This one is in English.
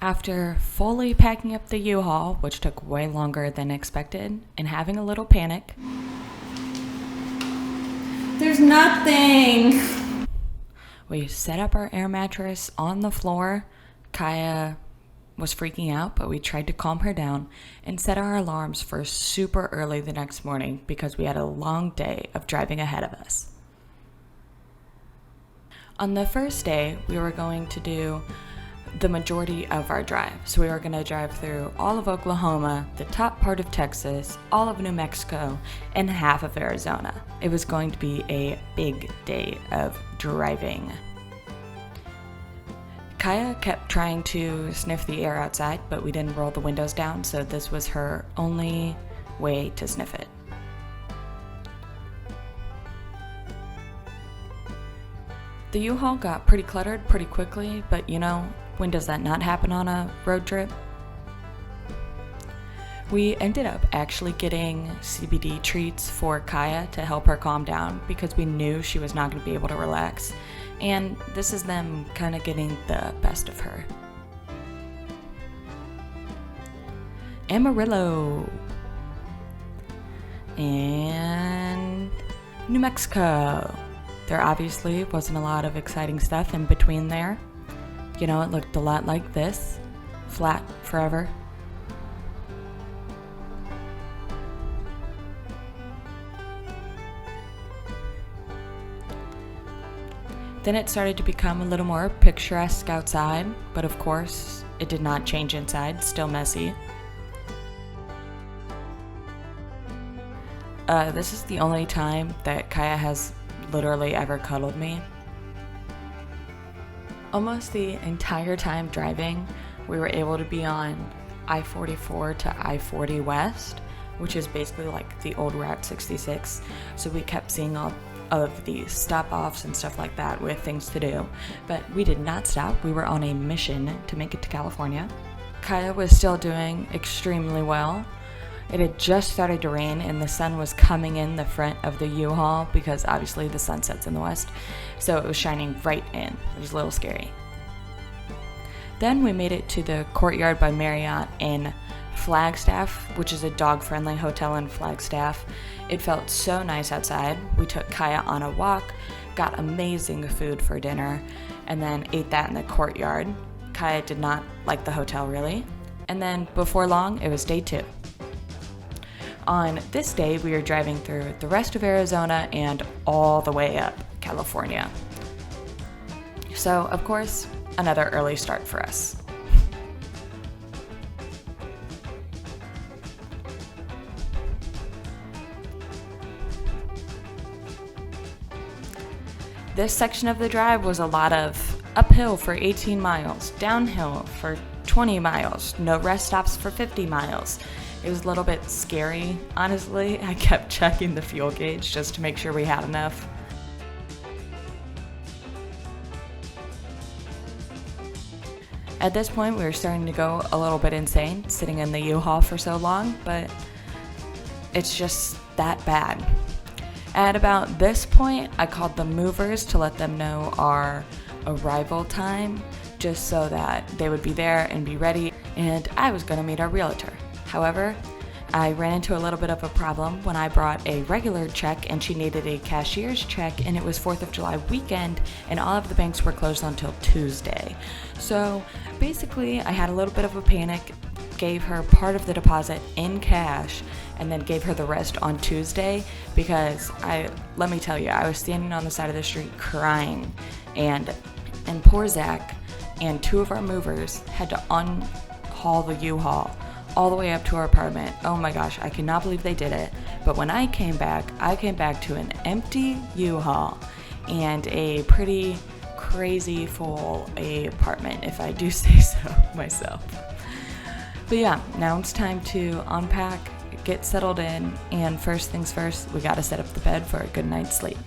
After fully packing up the U-Haul, which took way longer than expected, and having a little panic, There's nothing. we set up our air mattress on the floor. Kaya was freaking out, but we tried to calm her down and set our alarms for super early the next morning because we had a long day of driving ahead of us. On the first day, we were going to do the majority of our drive. So we were going to drive through all of Oklahoma, the top part of Texas, all of New Mexico, and half of Arizona. It was going to be a big day of driving. Kaya kept trying to sniff the air outside, but we didn't roll the windows down, so this was her only way to sniff it. The U-Haul got pretty cluttered pretty quickly, but when does that not happen on a road trip? We ended up actually getting CBD treats for Kaya to help her calm down because we knew she was not going to be able to relax, and this is them kind of getting the best of her. Amarillo and New Mexico. There obviously wasn't a lot of exciting stuff in between there. It looked a lot like this. Flat forever. Then it started to become a little more picturesque outside, but of course, it did not change inside, still messy. This is the only time that Kaya has literally ever cuddled me. Almost the entire time driving, we were able to be on I-44 to I-40 West, which is basically like the old Route 66. So we kept seeing all of these stop-offs and stuff like that with things to do. But we did not stop. We were on a mission to make it to California. Kaya was still doing extremely well. It had just started to rain and the sun was coming in the front of the U-Haul because obviously the sun sets in the west, so it was shining right in. It was a little scary. Then we made it to the Courtyard by Marriott in Flagstaff, which is a dog-friendly hotel in Flagstaff. It felt so nice outside. We took Kaya on a walk, got amazing food for dinner, and then ate that in the Courtyard. Kaya did not like the hotel really. And then before long, it was day 2. On this day, we were driving through the rest of Arizona and all the way up California. So, of course, another early start for us. This section of the drive was a lot of uphill for 18 miles, downhill for 20 miles, no rest stops for 50 miles. It was a little bit scary, honestly. I kept checking the fuel gauge just to make sure we had enough. At this point, we were starting to go a little bit insane, sitting in the U-Haul for so long, but it's just that bad. At about this point, I called the movers to let them know our arrival time, just so that they would be there and be ready, and I was going to meet our realtor. However, I ran into a little bit of a problem when I brought a regular check and she needed a cashier's check, and it was 4th of July weekend and all of the banks were closed until Tuesday. So basically I had a little bit of a panic, gave her part of the deposit in cash and then gave her the rest on Tuesday because let me tell you, I was standing on the side of the street crying, and poor Zach and 2 of our movers had to unhaul the U-Haul all the way up to our apartment. Oh my gosh, I cannot believe they did it. But when I came back to an empty U-Haul and a pretty crazy full apartment, if I do say so myself. But yeah, now it's time to unpack, get settled in, and first things first, we gotta set up the bed for a good night's sleep.